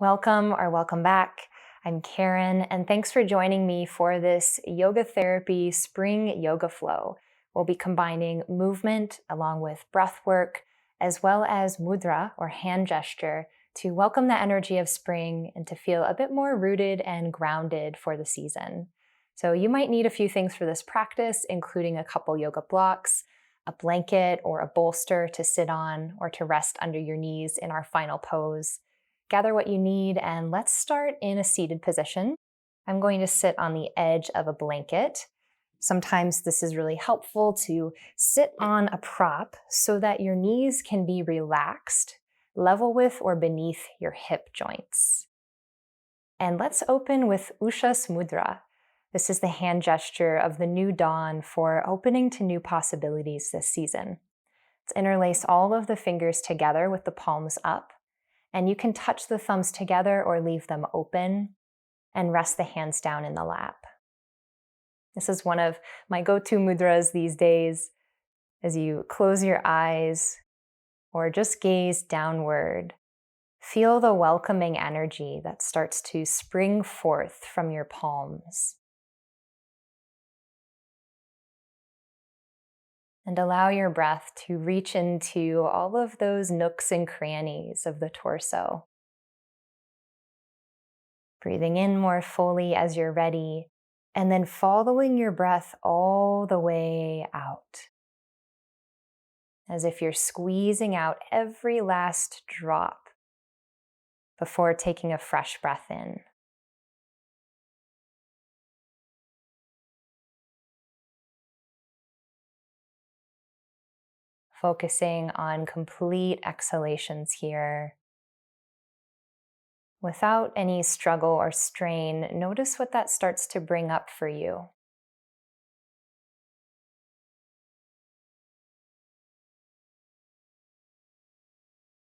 Welcome or welcome back. I'm Caren, and thanks for joining me for this yoga therapy spring yoga flow. We'll be combining movement along with breath work, as well as mudra or hand gesture to welcome the energy of spring and to feel a bit more rooted and grounded for the season. So you might need a few things for this practice, including a couple yoga blocks, a blanket or a bolster to sit on or to rest under your knees in our final pose. Gather what you need and let's start in a seated position. I'm going to sit on the edge of a blanket. Sometimes this is really helpful to sit on a prop so that your knees can be relaxed, level with or beneath your hip joints. And let's open with Ushas Mudra. This is the hand gesture of the new dawn for opening to new possibilities this season. Let's interlace all of the fingers together with the palms up. And you can touch the thumbs together or leave them open and rest the hands down in the lap. This is one of my go-to mudras these days as you close your eyes or just gaze downward. Feel the welcoming energy that starts to spring forth from your palms. And allow your breath to reach into all of those nooks and crannies of the torso. Breathing in more fully as you're ready, and then following your breath all the way out. As if you're squeezing out every last drop before taking a fresh breath in. Focusing on complete exhalations here. Without any struggle or strain, notice what that starts to bring up for you.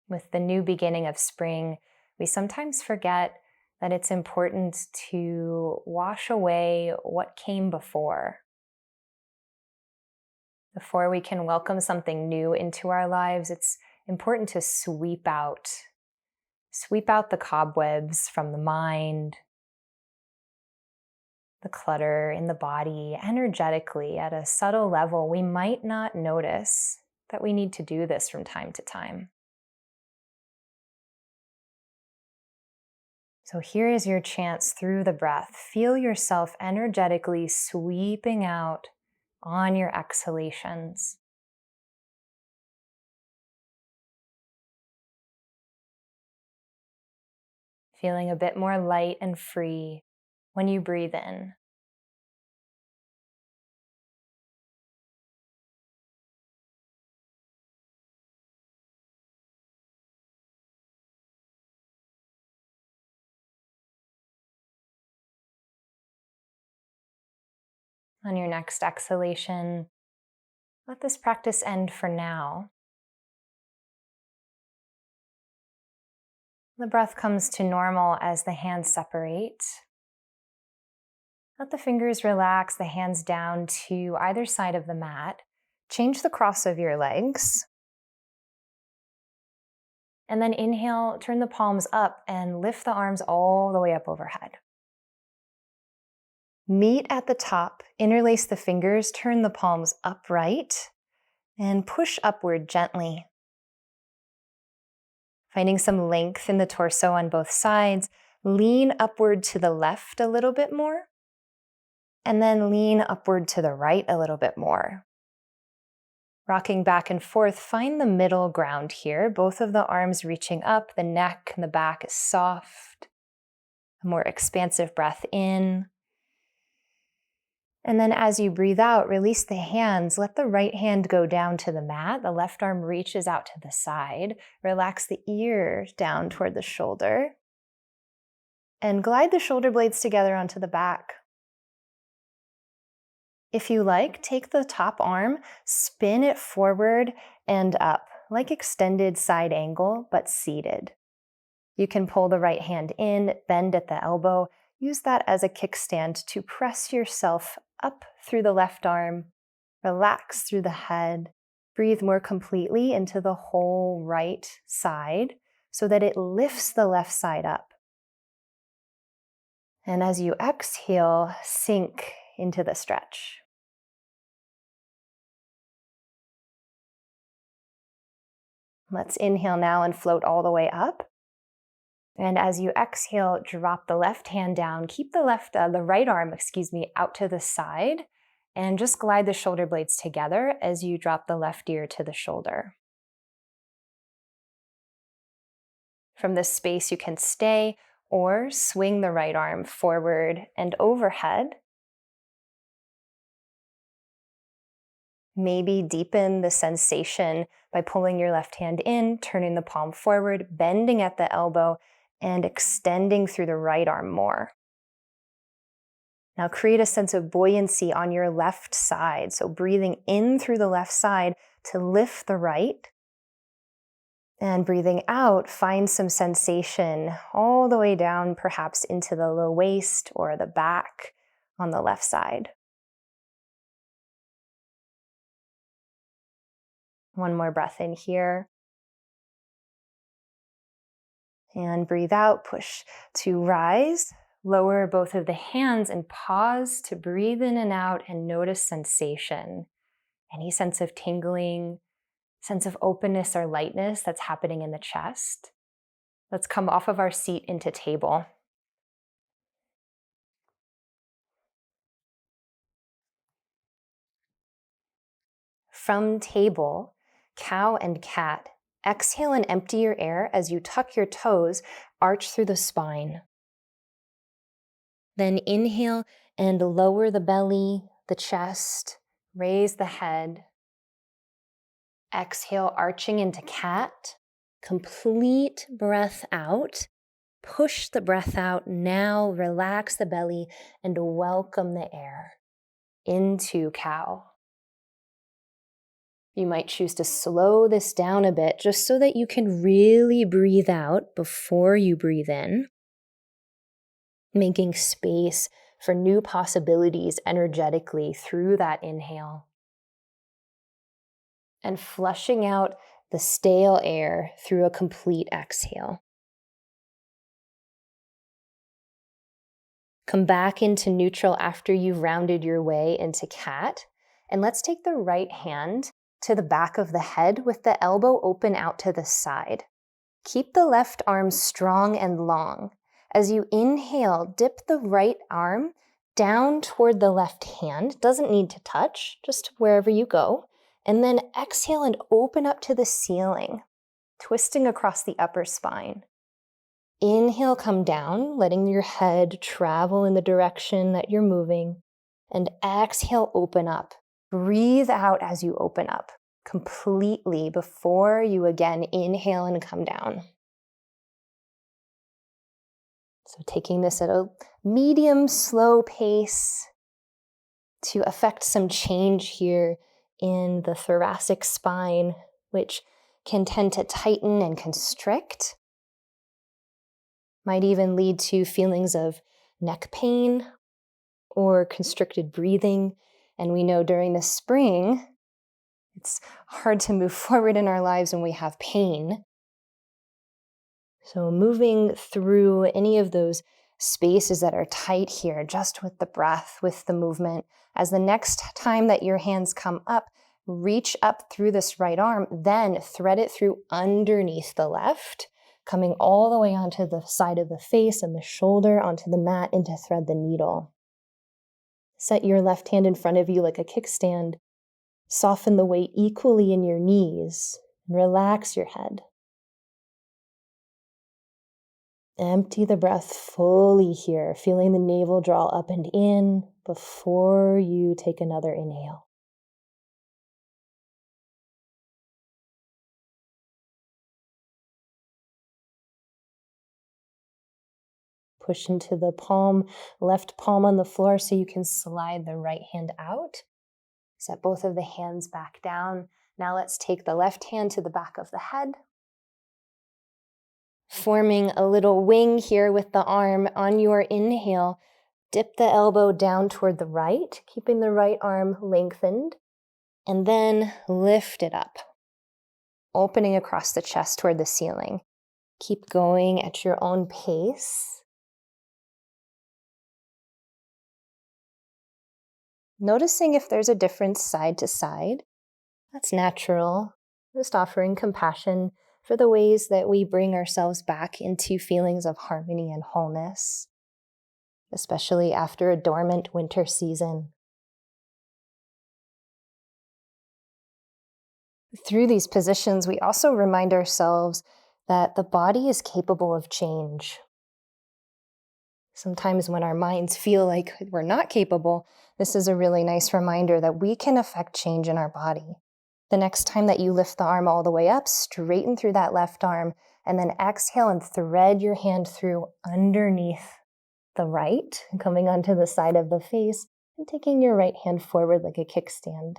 With the new beginning of spring, we sometimes forget that it's important to wash away what came before. Before we can welcome something new into our lives, it's important to sweep out the cobwebs from the mind, the clutter in the body, energetically at a subtle level. We might not notice that we need to do this from time to time. So here is your chance through the breath. Feel yourself energetically sweeping out on your exhalations. Feeling a bit more light and free when you breathe in. On your next exhalation, let this practice end for now. The breath comes to normal as the hands separate. Let the fingers relax, the hands down to either side of the mat. Change the cross of your legs. And then inhale, turn the palms up and lift the arms all the way up overhead. Meet at the top, interlace the fingers, turn the palms upright, and push upward gently. Finding some length in the torso on both sides, lean upward to the left a little bit more, and then lean upward to the right a little bit more. Rocking back and forth, find the middle ground here, both of the arms reaching up, the neck and the back is soft. A more expansive breath in. And then as you breathe out, release the hands. Let the right hand go down to the mat. The left arm reaches out to the side. Relax the ear down toward the shoulder. And glide the shoulder blades together onto the back. If you like, take the top arm, spin it forward and up, like extended side angle, but seated. You can pull the right hand in, bend at the elbow. Use that as a kickstand to press yourself up through the left arm, relax through the head, breathe more completely into the whole right side so that it lifts the left side up. And as you exhale, sink into the stretch. Let's inhale now and float all the way up. And as you exhale, drop the left hand down. Keep the right arm, out to the side, and just glide the shoulder blades together as you drop the left ear to the shoulder. From this space, you can stay or swing the right arm forward and overhead. Maybe deepen the sensation by pulling your left hand in, turning the palm forward, bending at the elbow, and extending through the right arm more. Now create a sense of buoyancy on your left side. So breathing in through the left side to lift the right. And breathing out, find some sensation all the way down, perhaps into the low waist or the back on the left side. One more breath in here. And breathe out, push to rise. Lower both of the hands and pause to breathe in and out and notice sensation. Any sense of tingling, sense of openness or lightness that's happening in the chest. Let's come off of our seat into table. From table, cow and cat, exhale and empty your air as you tuck your toes, arch through the spine. Then inhale and lower the belly, the chest, raise the head. Exhale, arching into cat. Complete breath out. Push the breath out. Now relax the belly and welcome the air into cow. You might choose to slow this down a bit just so that you can really breathe out before you breathe in, making space for new possibilities energetically through that inhale. And flushing out the stale air through a complete exhale. Come back into neutral after you've rounded your way into cat. And let's take the right hand to the back of the head with the elbow open out to the side. Keep the left arm strong and long. As you inhale, dip the right arm down toward the left hand. Doesn't need to touch, just wherever you go. And then exhale and open up to the ceiling, twisting across the upper spine. Inhale, come down, letting your head travel in the direction that you're moving. And exhale, open up. Breathe out as you open up completely before you again inhale and come down. So taking this at a medium, slow pace to affect some change here in the thoracic spine, which can tend to tighten and constrict. Might even lead to feelings of neck pain or constricted breathing. And we know during the spring, it's hard to move forward in our lives when we have pain. So moving through any of those spaces that are tight here, just with the breath, with the movement. As the next time that your hands come up, reach up through this right arm, then thread it through underneath the left, coming all the way onto the side of the face and the shoulder onto the mat and to thread the needle. Set your left hand in front of you like a kickstand. Soften the weight equally in your knees. Relax your head. Empty the breath fully here, feeling the navel draw up and in before you take another inhale. Push into the palm, left palm on the floor so you can slide the right hand out. Set both of the hands back down. Now let's take the left hand to the back of the head. Forming a little wing here with the arm. On your inhale, dip the elbow down toward the right, keeping the right arm lengthened, and then lift it up, opening across the chest toward the ceiling. Keep going at your own pace. Noticing if there's a difference side to side. That's natural. Just offering compassion for the ways that we bring ourselves back into feelings of harmony and wholeness, especially after a dormant winter season. Through these positions, we also remind ourselves that the body is capable of change. Sometimes when our minds feel like we're not capable, this is a really nice reminder that we can affect change in our body. The next time that you lift the arm all the way up, straighten through that left arm, and then exhale and thread your hand through underneath the right, coming onto the side of the face, and taking your right hand forward like a kickstand.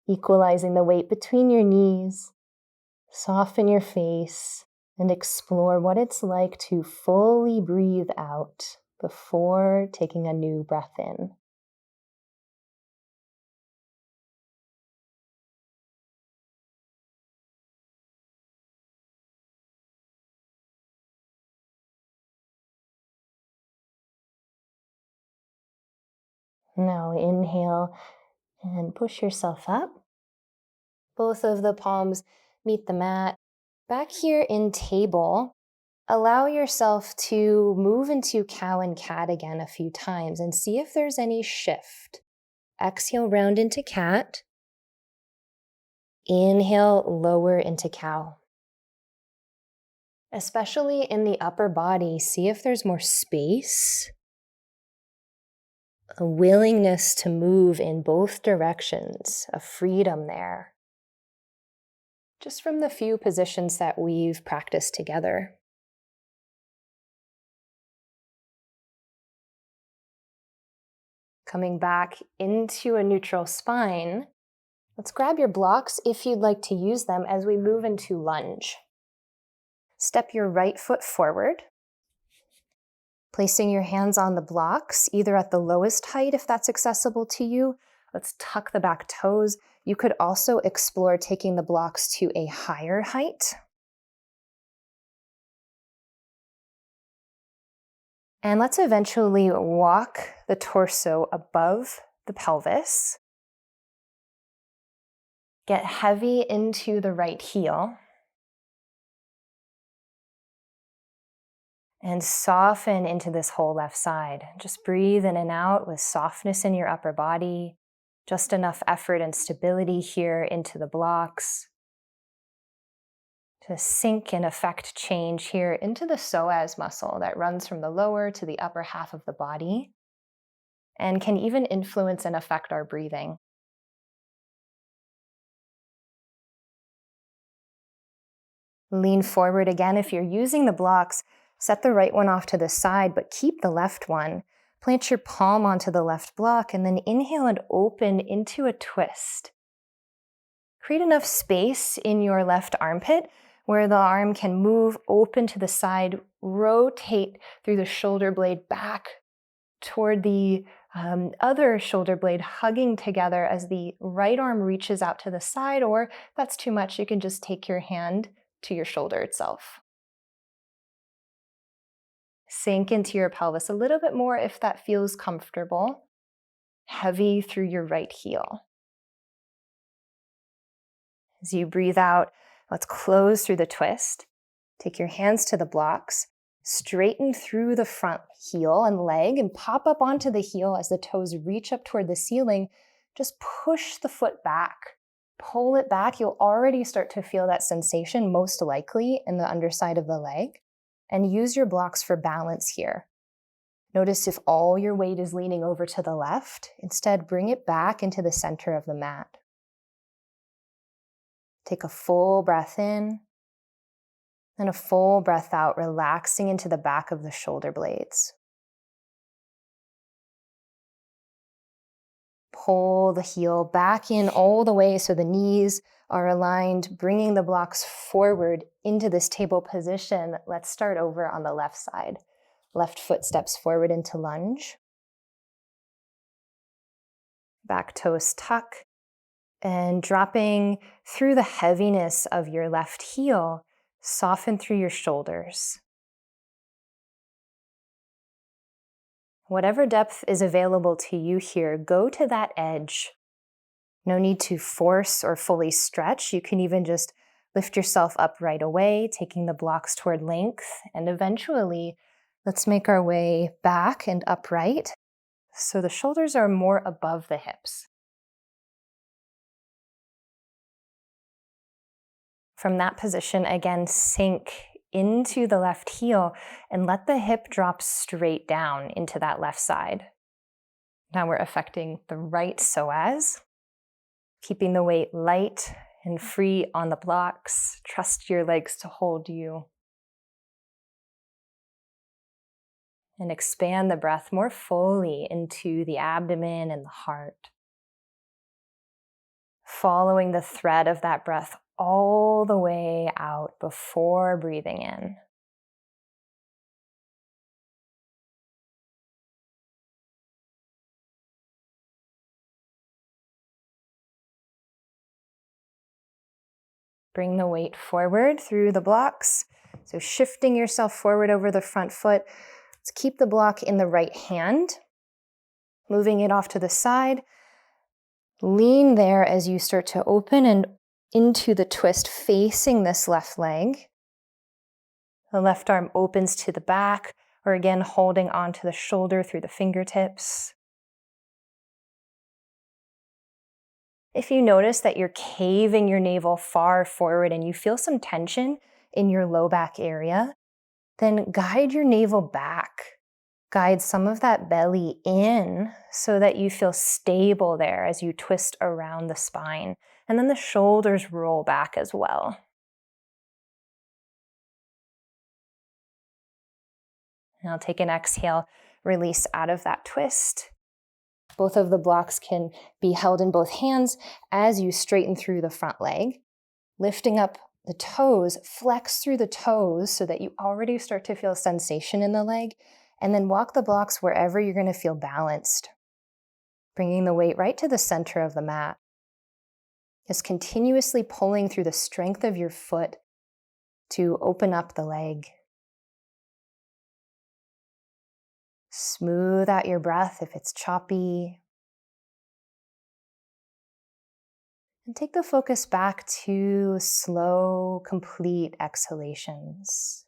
Equalizing the weight between your knees, soften your face, and explore what it's like to fully breathe out before taking a new breath in. Now inhale and push yourself up. Both of the palms meet the mat. Back here in table, allow yourself to move into cow and cat again a few times and see if there's any shift. Exhale, round into cat. Inhale, lower into cow. Especially in the upper body, see if there's more space, a willingness to move in both directions, a freedom there. Just from the few positions that we've practiced together. Coming back into a neutral spine, let's grab your blocks if you'd like to use them as we move into lunge. Step your right foot forward, placing your hands on the blocks, either at the lowest height if that's accessible to you. Let's tuck the back toes. You could also explore taking the blocks to a higher height. And let's eventually walk the torso above the pelvis. Get heavy into the right heel. And soften into this whole left side. Just breathe in and out with softness in your upper body. Just enough effort and stability here into the blocks. To sink and affect change here into the psoas muscle that runs from the lower to the upper half of the body and can even influence and affect our breathing. Lean forward again. If you're using the blocks, set the right one off to the side, but keep the left one. Plant your palm onto the left block and then inhale and open into a twist. Create enough space in your left armpit where the arm can move open to the side, rotate through the shoulder blade back toward the other shoulder blade, hugging together as the right arm reaches out to the side, or if that's too much, you can just take your hand to your shoulder itself. Sink into your pelvis a little bit more if that feels comfortable. Heavy through your right heel. As you breathe out, let's close through the twist. Take your hands to the blocks. Straighten through the front heel and leg and pop up onto the heel as the toes reach up toward the ceiling. Just push the foot back. Pull it back. You'll already start to feel that sensation, most likely in the underside of the leg. And use your blocks for balance here. Notice if all your weight is leaning over to the left. Instead, bring it back into the center of the mat. Take a full breath in and a full breath out, relaxing into the back of the shoulder blades. Pull the heel back in all the way so the knees are aligned, bringing the blocks forward into this table position. Let's start over on the left side. Left foot steps forward into lunge. Back toes tuck. And dropping through the heaviness of your left heel, soften through your shoulders. Whatever depth is available to you here, go to that edge. No need to force or fully stretch. You can even just lift yourself up right away, taking the blocks toward length. And eventually, let's make our way back and upright so the shoulders are more above the hips. From that position, again, sink into the left heel and let the hip drop straight down into that left side. Now we're affecting the right psoas, keeping the weight light and free on the blocks. Trust your legs to hold you. And expand the breath more fully into the abdomen and the heart. Following the thread of that breath all the way out before breathing in. Bring the weight forward through the blocks. So shifting yourself forward over the front foot. Let's keep the block in the right hand. Moving it off to the side. Lean there as you start to open and into the twist facing this left leg. The left arm opens to the back, or again holding onto the shoulder through the fingertips. If you notice that you're caving your navel far forward and you feel some tension in your low back area, then guide your navel back. Guide some of that belly in so that you feel stable there as you twist around the spine. And then the shoulders roll back as well. Now take an exhale, release out of that twist. Both of the blocks can be held in both hands as you straighten through the front leg. Lifting up the toes, flex through the toes so that you already start to feel sensation in the leg. And then walk the blocks wherever you're going to feel balanced. Bringing the weight right to the center of the mat. Just continuously pulling through the strength of your foot to open up the leg. Smooth out your breath if it's choppy. And take the focus back to slow, complete exhalations.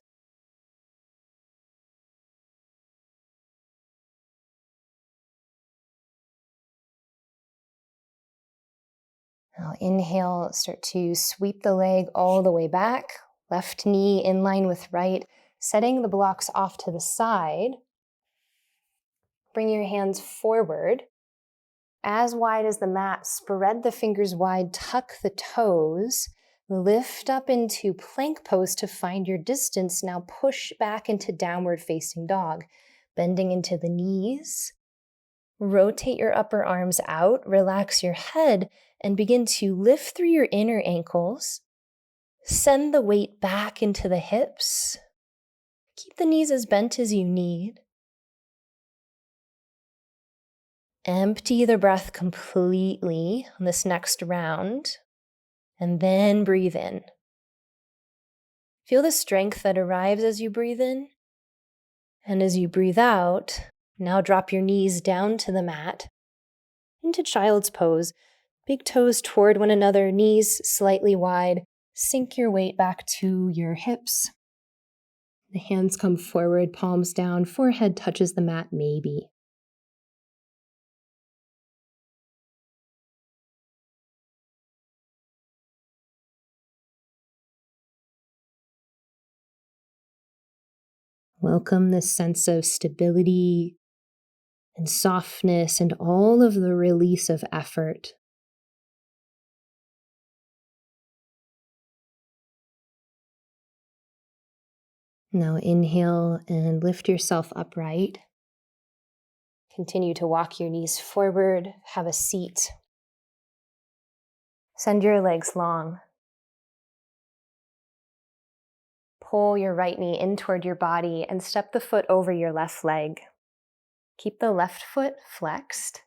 Now inhale, start to sweep the leg all the way back. Left knee in line with right, setting the blocks off to the side. Bring your hands forward. As wide as the mat, spread the fingers wide, tuck the toes, lift up into plank pose to find your distance. Now push back into downward facing dog, bending into the knees. Rotate your upper arms out, relax your head, and begin to lift through your inner ankles. Send the weight back into the hips. Keep the knees as bent as you need. Empty the breath completely on this next round, and then breathe in. Feel the strength that arrives as you breathe in, and as you breathe out, now drop your knees down to the mat, into child's pose, big toes toward one another, knees slightly wide, sink your weight back to your hips. The hands come forward, palms down, forehead touches the mat maybe. Welcome this sense of stability and softness and all of the release of effort. Now inhale and lift yourself upright. Continue to walk your knees forward, have a seat. Send your legs long. Pull your right knee in toward your body and step the foot over your left leg. Keep the left foot flexed.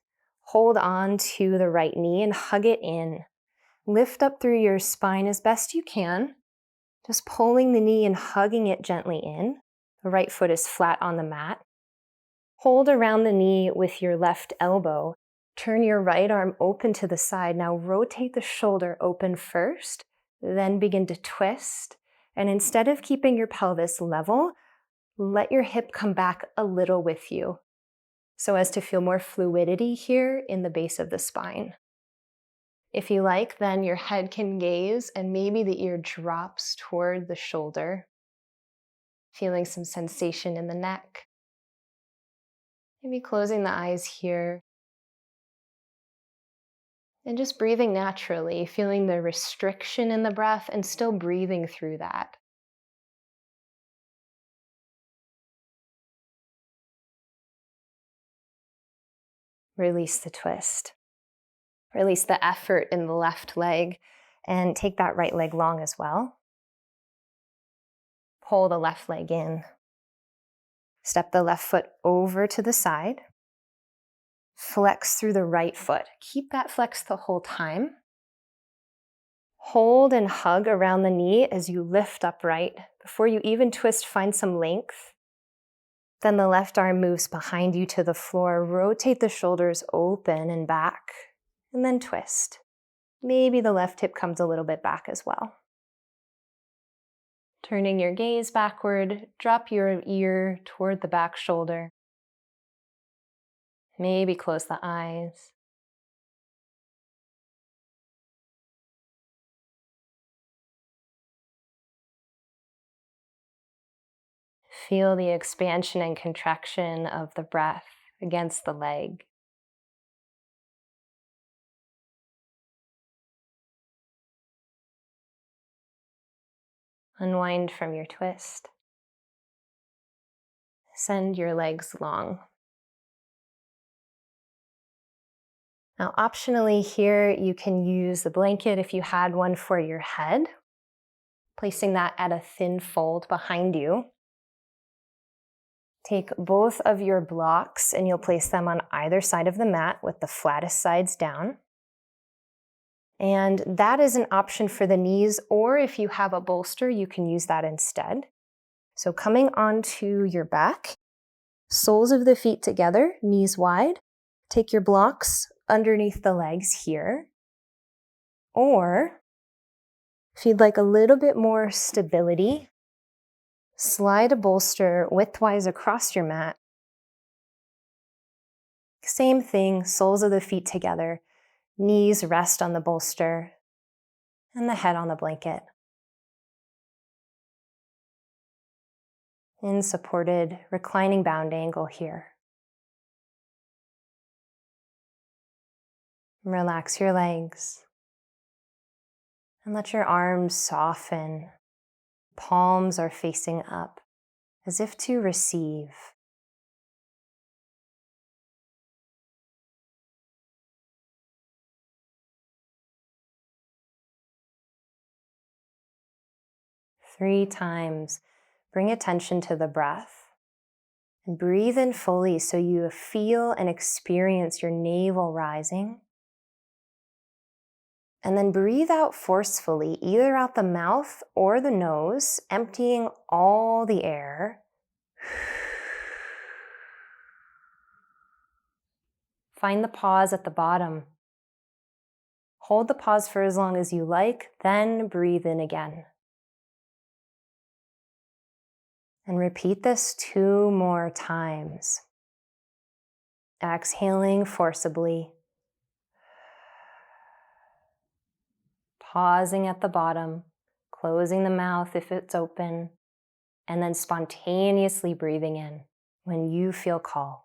Hold on to the right knee and hug it in. Lift up through your spine as best you can. Just pulling the knee and hugging it gently in. The right foot is flat on the mat. Hold around the knee with your left elbow. Turn your right arm open to the side. Now rotate the shoulder open first, then begin to twist. And instead of keeping your pelvis level, let your hip come back a little with you, so as to feel more fluidity here in the base of the spine. If you like, then your head can gaze and maybe the ear drops toward the shoulder, feeling some sensation in the neck. Maybe closing the eyes here. And just breathing naturally, feeling the restriction in the breath and still breathing through that. Release the twist. Release the effort in the left leg and take that right leg long as well. Pull the left leg in. Step the left foot over to the side. Flex through the right foot. Keep that flex the whole time. Hold and hug around the knee as you lift upright. Before you even twist, find some length. Then the left arm moves behind you to the floor. Rotate the shoulders open and back, and then twist. Maybe the left hip comes a little bit back as well. Turning your gaze backward, drop your ear toward the back shoulder. Maybe close the eyes. Feel the expansion and contraction of the breath against the leg. Unwind from your twist. Send your legs long. Now, optionally here, you can use the blanket if you had one for your head, placing that at a thin fold behind you. Take both of your blocks and you'll place them on either side of the mat with the flattest sides down. And that is an option for the knees, or if you have a bolster, you can use that instead. So coming onto your back, soles of the feet together, knees wide. Take your blocks underneath the legs here. Or if you'd like a little bit more stability, slide a bolster widthwise across your mat. Same thing, soles of the feet together, knees rest on the bolster, and the head on the blanket. In supported reclining bound angle here. Relax your legs and let your arms soften. Palms are facing up as if to receive. Three times, bring attention to the breath and breathe in fully so you feel and experience your navel rising. And then breathe out forcefully, either out the mouth or the nose, emptying all the air. Find the pause at the bottom. Hold the pause for as long as you like, then breathe in again. And repeat this 2 more times. Exhaling forcibly. Pausing at the bottom, closing the mouth if it's open, and then spontaneously breathing in when you feel called.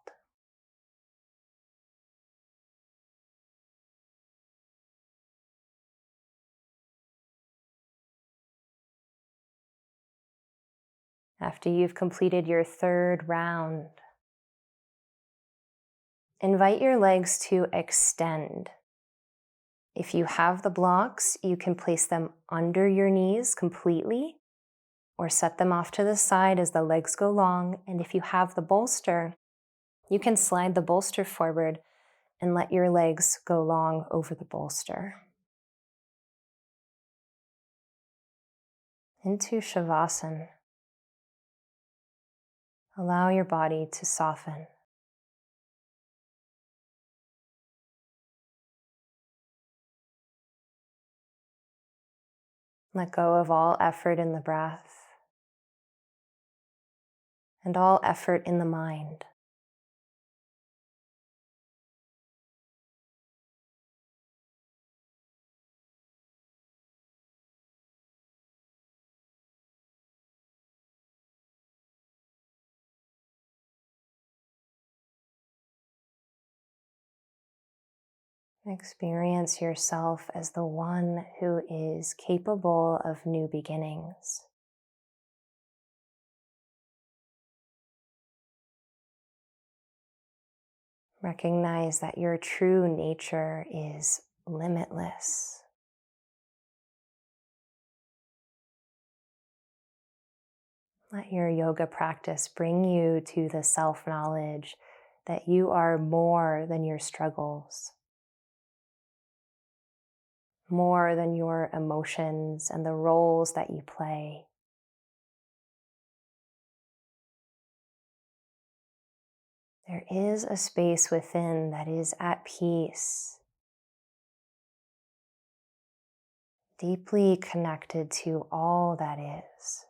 After you've completed your 3rd round, invite your legs to extend. If you have the blocks, you can place them under your knees completely or set them off to the side as the legs go long. And if you have the bolster, you can slide the bolster forward and let your legs go long over the bolster. Into Shavasana. Allow your body to soften. Let go of all effort in the breath and all effort in the mind. Experience yourself as the one who is capable of new beginnings. Recognize that your true nature is limitless. Let your yoga practice bring you to the self-knowledge that you are more than your struggles, more than your emotions and the roles that you play. There is a space within that is at peace, deeply connected to all that is.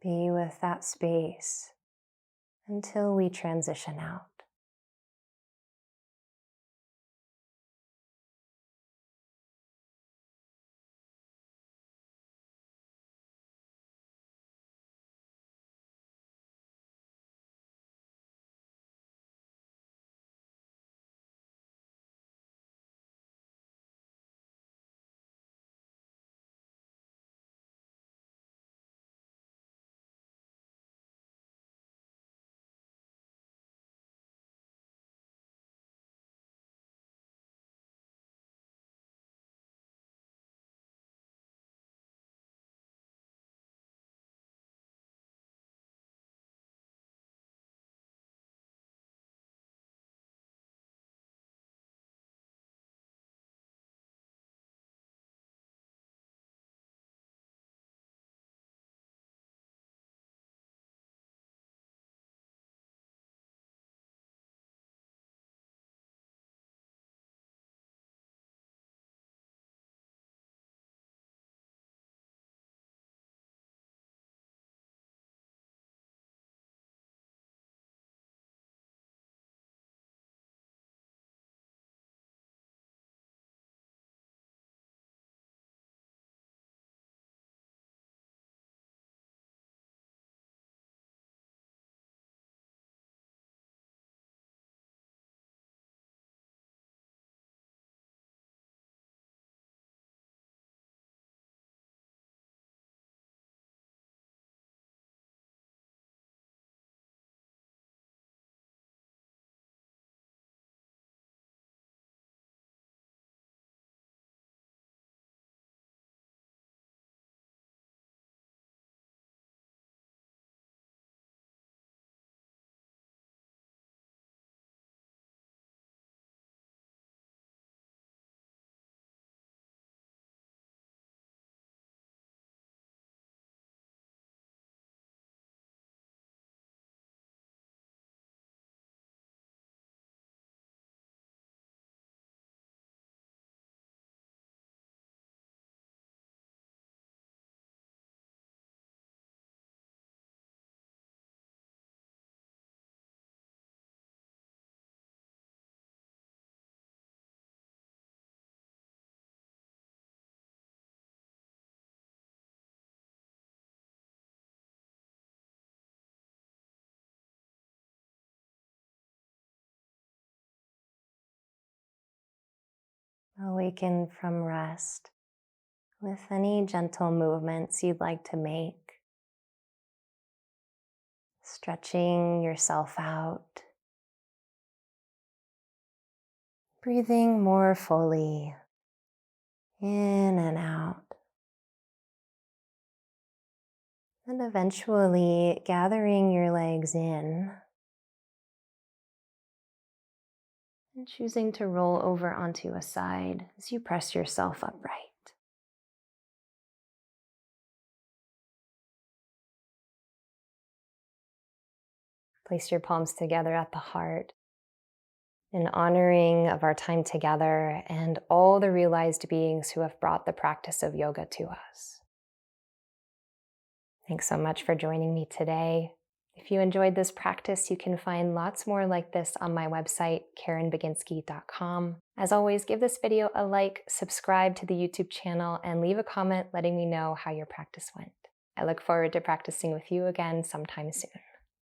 Be with that space until we transition out. Awaken from rest with any gentle movements you'd like to make. Stretching yourself out. Breathing more fully in and out. And eventually gathering your legs in and choosing to roll over onto a side as you press yourself upright. Place your palms together at the heart in honoring of our time together and all the realized beings who have brought the practice of yoga to us. Thanks so much for joining me today. If you enjoyed this practice, you can find lots more like this on my website, CarenBaginski.com. As always, give this video a like, subscribe to the YouTube channel, and leave a comment letting me know how your practice went. I look forward to practicing with you again sometime soon.